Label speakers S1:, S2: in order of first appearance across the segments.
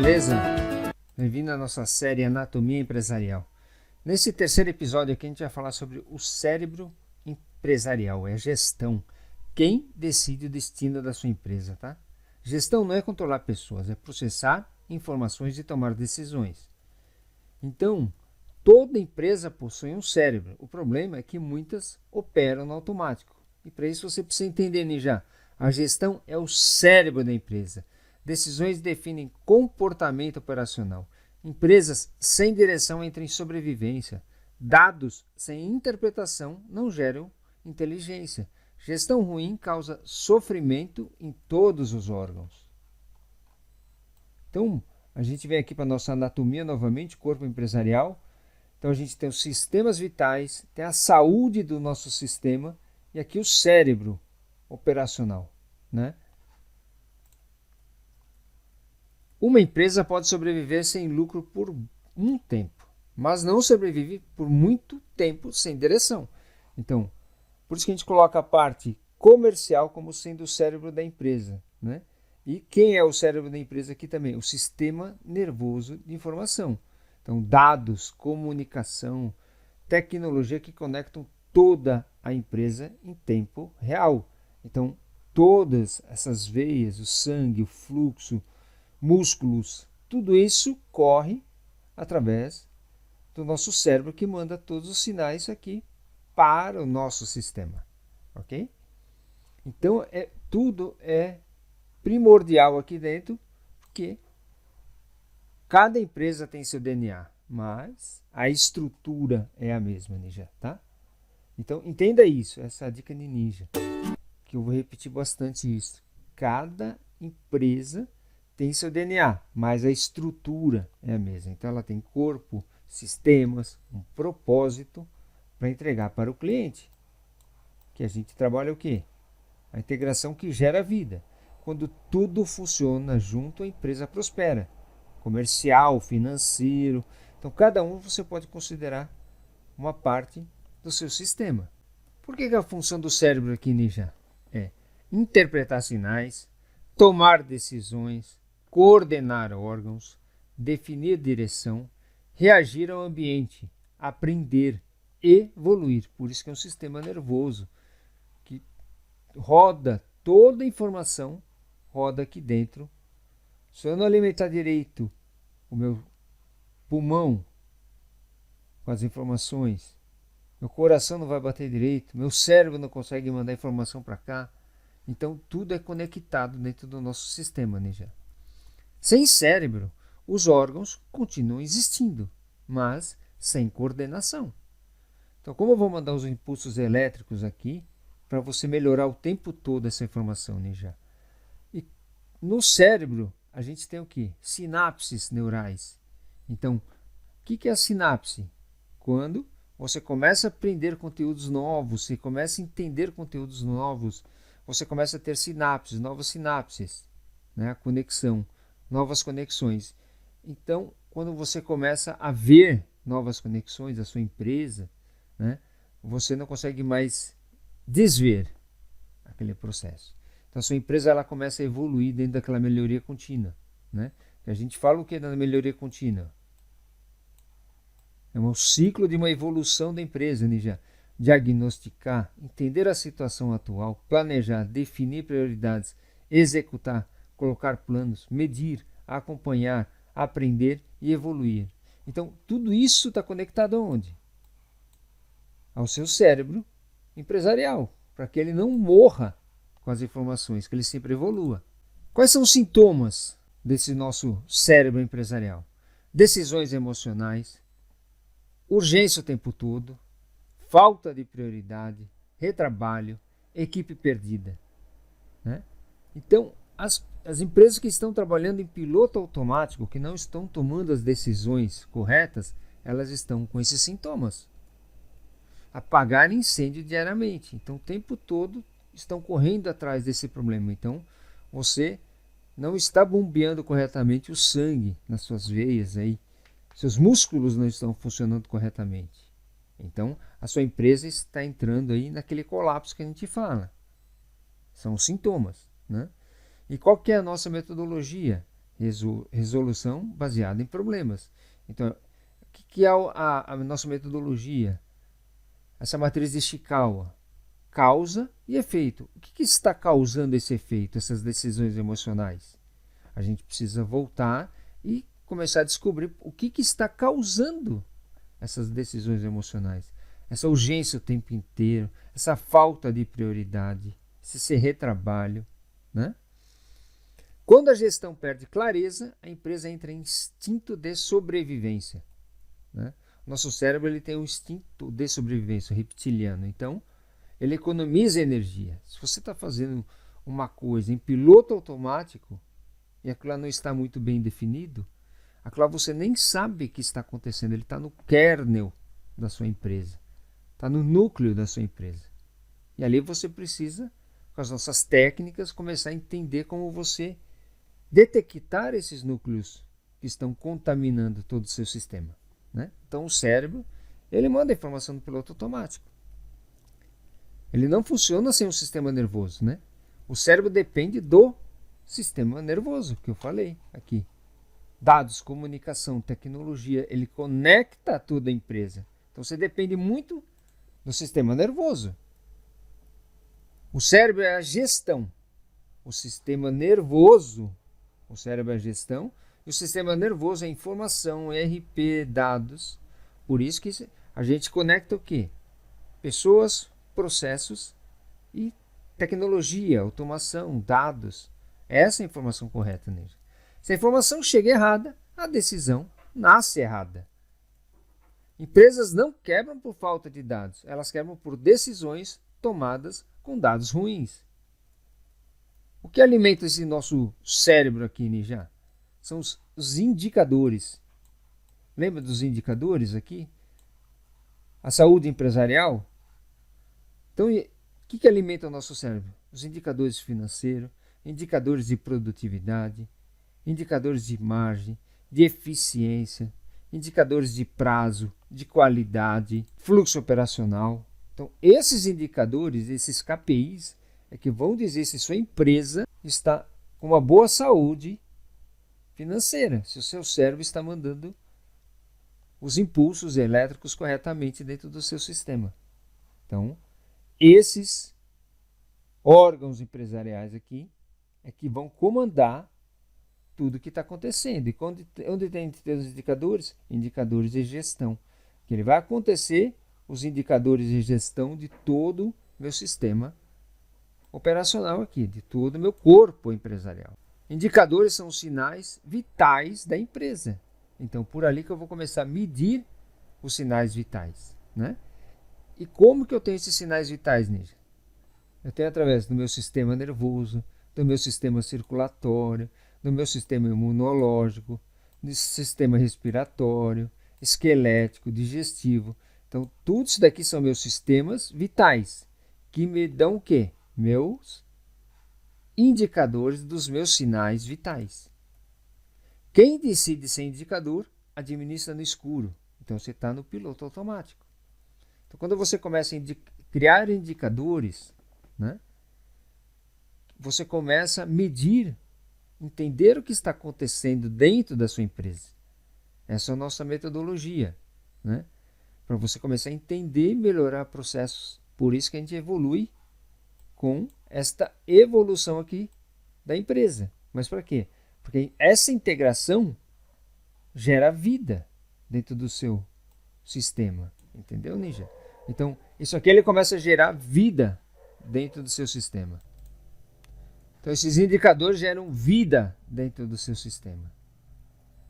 S1: beleza? Bem-vindo à nossa série Anatomia Empresarial. Nesse terceiro episódio aqui a gente vai falar sobre o cérebro empresarial, é a gestão. Quem decide o destino da sua empresa, tá? Gestão não é controlar pessoas, é processar informações e tomar decisões. Então, toda empresa possui um cérebro. O problema é que muitas operam no automático. E para isso você precisa entender, Ninja, a gestão é o cérebro da empresa. Decisões definem comportamento operacional. Empresas sem direção entram em sobrevivência. Dados sem interpretação não geram inteligência. Gestão ruim causa sofrimento em todos os órgãos. Então, a gente vem aqui para a nossa anatomia novamente, corpo empresarial. Então, a gente tem os sistemas vitais, tem a saúde do nosso sistema e aqui o cérebro operacional, né? Uma empresa pode sobreviver sem lucro por um tempo, mas não sobrevive por muito tempo sem direção. Então, por isso que a gente coloca a parte comercial como sendo o cérebro da empresa, né? E quem é o cérebro da empresa aqui também? O sistema nervoso de informação. Então, dados, comunicação, tecnologia que conectam toda a empresa em tempo real. Então, todas essas veias, o sangue, o fluxo, músculos, tudo isso corre através do nosso cérebro que manda todos os sinais aqui para o nosso sistema, ok? Então, tudo é primordial aqui dentro, porque cada empresa tem seu DNA, mas a estrutura é a mesma, Ninja, tá? Então, entenda isso, essa é a dica de Ninja, que eu vou repetir bastante isso. Cada empresa tem seu DNA, mas a estrutura é a mesma. Então, ela tem corpo, sistemas, um propósito para entregar para o cliente. Que a gente trabalha o quê? A integração que gera vida. Quando tudo funciona junto, a empresa prospera. Comercial, financeiro. Então, cada um você pode considerar uma parte do seu sistema. Por que a função do cérebro aqui, Ninja? É interpretar sinais, tomar decisões, coordenar órgãos, definir direção, reagir ao ambiente, aprender, evoluir. Por isso que é um sistema nervoso que roda toda a informação, roda aqui dentro. Se eu não alimentar direito o meu pulmão com as informações, meu coração não vai bater direito, meu cérebro não consegue mandar informação para cá. Então tudo é conectado dentro do nosso sistema, Ninja. Sem cérebro, os órgãos continuam existindo, mas sem coordenação. Então, como eu vou mandar os impulsos elétricos aqui para você melhorar o tempo todo essa informação, Ninja? E no cérebro, a gente tem o quê? Sinapses neurais. Então, o que é a sinapse? Quando você começa a aprender conteúdos novos, você começa a entender conteúdos novos, você começa a ter sinapses, novas sinapses, né? A conexão, novas conexões. Então, quando você começa a ver novas conexões da sua empresa, né? Você não consegue mais desver aquele processo. Então, a sua empresa ela começa a evoluir dentro daquela melhoria contínua, né? A gente fala o que é da melhoria contínua? É um ciclo de uma evolução da empresa, Ninja. Diagnosticar, entender a situação atual, planejar, definir prioridades, executar, colocar planos, medir, acompanhar, aprender e evoluir. Então, tudo isso está conectado aonde? Ao seu cérebro empresarial, para que ele não morra com as informações, que ele sempre evolua. Quais são os sintomas desse nosso cérebro empresarial? Decisões emocionais, urgência o tempo todo, falta de prioridade, retrabalho, equipe perdida, né? Então, as empresas que estão trabalhando em piloto automático, que não estão tomando as decisões corretas, elas estão com esses sintomas. Apagar incêndio diariamente. Então, o tempo todo estão correndo atrás desse problema. Então, você não está bombeando corretamente o sangue nas suas veias aí. Seus músculos não estão funcionando corretamente. Então, a sua empresa está entrando aí naquele colapso que a gente fala. São os sintomas, né? E qual que é a nossa metodologia? resolução baseada em problemas. Então, o que é a nossa metodologia? Essa matriz de Ishikawa, causa e efeito. O que está causando esse efeito, essas decisões emocionais? A gente precisa voltar e começar a descobrir o que está causando essas decisões emocionais. Essa urgência o tempo inteiro, essa falta de prioridade, esse retrabalho, né? Quando a gestão perde clareza, a empresa entra em instinto de sobrevivência, né? Nosso cérebro ele tem um instinto de sobrevivência reptiliano, então ele economiza energia. Se você está fazendo uma coisa em piloto automático e aquilo não está muito bem definido, aquilo você nem sabe o que está acontecendo, ele está no kernel da sua empresa, está no núcleo da sua empresa. E ali você precisa, com as nossas técnicas, começar a entender como você detectar esses núcleos que estão contaminando todo o seu sistema, né? Então o cérebro, ele manda a informação no piloto automático. Ele não funciona sem o sistema nervoso, né? O cérebro depende do sistema nervoso, que eu falei aqui. Dados, comunicação, tecnologia, ele conecta toda a empresa. Então você depende muito do sistema nervoso. O cérebro é a gestão. O sistema nervoso, o cérebro é a gestão, e o sistema nervoso é a informação, ERP, dados. Por isso que a gente conecta o quê? Pessoas, processos e tecnologia, automação, dados. Essa é a informação correta nele. Se a informação chega errada, a decisão nasce errada. Empresas não quebram por falta de dados, elas quebram por decisões tomadas com dados ruins. O que alimenta esse nosso cérebro aqui, Nijá? São os indicadores. Lembra dos indicadores aqui? A saúde empresarial. Então, o que alimenta o nosso cérebro? Os indicadores financeiros, indicadores de produtividade, indicadores de margem, de eficiência, indicadores de prazo, de qualidade, fluxo operacional. Então, esses indicadores, esses KPIs, é que vão dizer se sua empresa está com uma boa saúde financeira, se o seu cérebro está mandando os impulsos elétricos corretamente dentro do seu sistema. Então, esses órgãos empresariais aqui é que vão comandar tudo que está acontecendo. E onde tem os indicadores? Indicadores de gestão. Que ele vai acontecer os indicadores de gestão de todo o meu sistema operacional aqui, de todo o meu corpo empresarial. Indicadores são os sinais vitais da empresa. Então, por ali que eu vou começar a medir os sinais vitais, né? E como que eu tenho esses sinais vitais, Ninja? Eu tenho através do meu sistema nervoso, do meu sistema circulatório, do meu sistema imunológico, do sistema respiratório, esquelético, digestivo. Então, tudo isso daqui são meus sistemas vitais, que me dão o quê? Meus indicadores dos meus sinais vitais. Quem decide ser indicador, administra no escuro. Então, você está no piloto automático. Então, quando você começa a criar indicadores, né, você começa a medir, entender o que está acontecendo dentro da sua empresa. Essa é a nossa metodologia, né, para você começar a entender e melhorar processos. Por isso que a gente evolui com esta evolução aqui da empresa. Mas para quê? Porque essa integração gera vida dentro do seu sistema. Entendeu, Ninja? Então, isso aqui ele começa a gerar vida dentro do seu sistema. Então, esses indicadores geram vida dentro do seu sistema.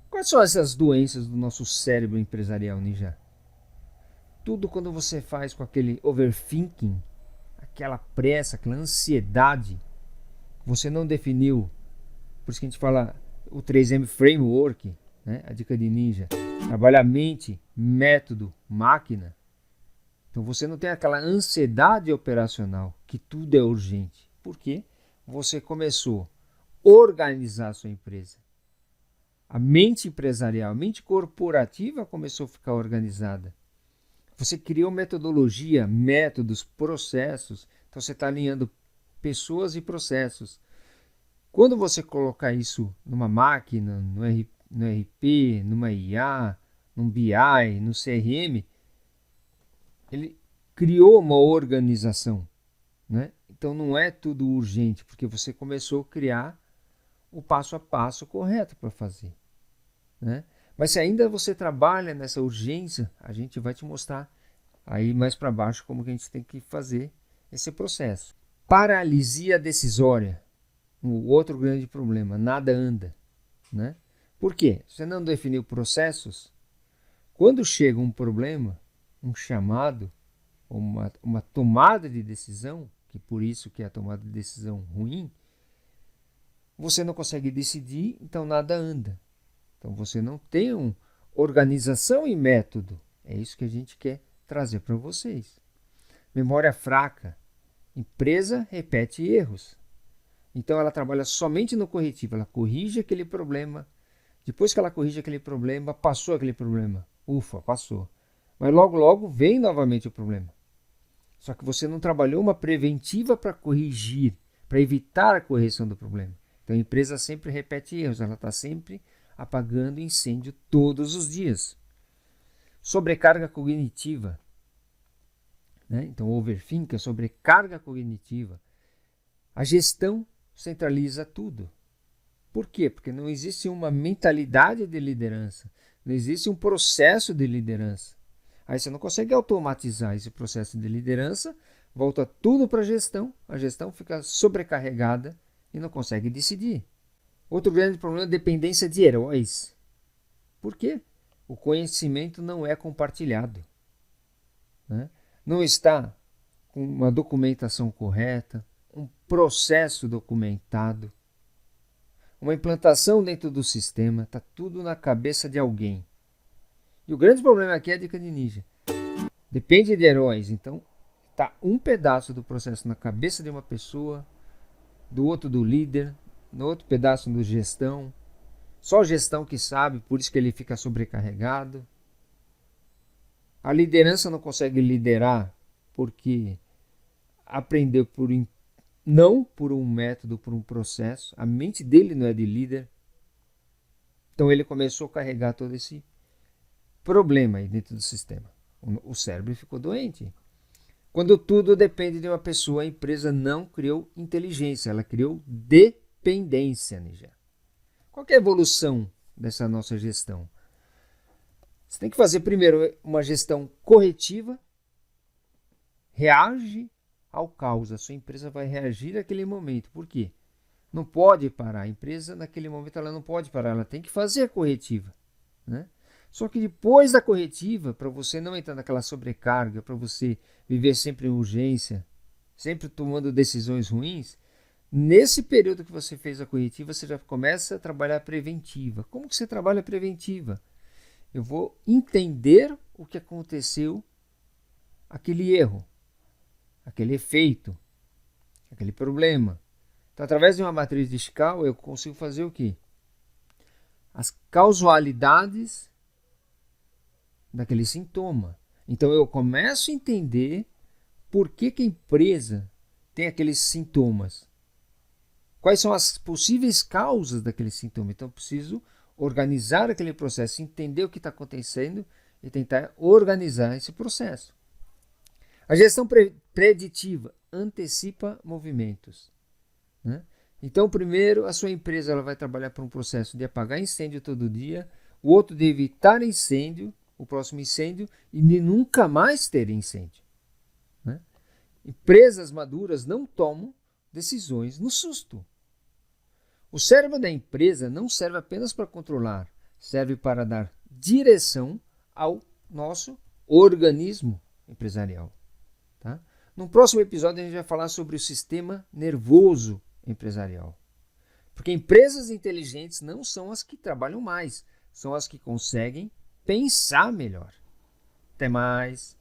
S1: Quais são essas doenças do nosso cérebro empresarial, Ninja? Tudo quando você faz com aquele overthinking, aquela pressa, aquela ansiedade, você não definiu. Por isso que a gente fala o 3M Framework, né? A dica de Ninja. Trabalha mente, método, máquina. Então você não tem aquela ansiedade operacional, que tudo é urgente. Por quê? Você começou a organizar a sua empresa. A mente empresarial, a mente corporativa começou a ficar organizada. Você criou metodologia, métodos, processos. Então você está alinhando pessoas e processos. Quando você colocar isso numa máquina, no RP, numa IA, num BI, no CRM, ele criou uma organização, né? Então não é tudo urgente, porque você começou a criar o passo a passo correto para fazer, né? Mas se ainda você trabalha nessa urgência, a gente vai te mostrar aí mais para baixo como que a gente tem que fazer esse processo. Paralisia decisória, o outro grande problema, nada anda, né? Por quê? Você não definiu processos, quando chega um problema, um chamado, uma tomada de decisão, que por isso que é a tomada de decisão ruim, você não consegue decidir, então nada anda. Então você não tem uma organização e método. É isso que a gente quer trazer para vocês. Memória fraca. Empresa repete erros. Então ela trabalha somente no corretivo. Ela corrige aquele problema. Depois que ela corrige aquele problema, passou aquele problema. Ufa, passou. Mas logo, logo vem novamente o problema. Só que você não trabalhou uma preventiva para corrigir, para evitar a correção do problema. Então a empresa sempre repete erros. Ela está sempre apagando incêndio todos os dias. Sobrecarga cognitiva, né? Então overthink é sobrecarga cognitiva. A gestão centraliza tudo. Por quê? Porque não existe uma mentalidade de liderança, não existe um processo de liderança. Aí você não consegue automatizar esse processo de liderança, volta tudo para a gestão fica sobrecarregada e não consegue decidir. Outro grande problema é a dependência de heróis. Por quê? O conhecimento não é compartilhado, né? Não está com uma documentação correta, um processo documentado, uma implantação dentro do sistema, está tudo na cabeça de alguém. E o grande problema aqui é a dica de ninja. Depende de heróis, então está um pedaço do processo na cabeça de uma pessoa, do outro do líder, no outro pedaço do gestão. Só a gestão que sabe, por isso que ele fica sobrecarregado. A liderança não consegue liderar porque aprendeu não por um método, por um processo. A mente dele não é de líder. Então ele começou a carregar todo esse problema aí dentro do sistema. O cérebro ficou doente. Quando tudo depende de uma pessoa, a empresa não criou inteligência, ela criou dependência, Níger. Qual que é a evolução dessa nossa gestão? Você tem que fazer primeiro uma gestão corretiva, reage ao caos. A sua empresa vai reagir naquele momento. Por quê? Não pode parar. A empresa, naquele momento, ela não pode parar. Ela tem que fazer a corretiva, né? Só que depois da corretiva, para você não entrar naquela sobrecarga, para você viver sempre em urgência, sempre tomando decisões ruins, nesse período que você fez a corretiva, você já começa a trabalhar preventiva. Como que você trabalha preventiva? Eu vou entender o que aconteceu, aquele erro, aquele efeito, aquele problema. Então, através de uma matriz de Schall, eu consigo fazer o quê? As causalidades daquele sintoma. Então, eu começo a entender por que a empresa tem aqueles sintomas. Quais são as possíveis causas daquele sintoma? Então, eu preciso organizar aquele processo, entender o que está acontecendo e tentar organizar esse processo. A gestão preditiva antecipa movimentos, né? Então, primeiro, a sua empresa ela vai trabalhar para um processo de apagar incêndio todo dia, o outro de evitar incêndio, o próximo incêndio, e de nunca mais ter incêndio, né? Empresas maduras não tomam decisões no susto. O cérebro da empresa não serve apenas para controlar, serve para dar direção ao nosso organismo empresarial, tá? No próximo episódio a gente vai falar sobre o sistema nervoso empresarial. Porque empresas inteligentes não são as que trabalham mais, são as que conseguem pensar melhor. Até mais!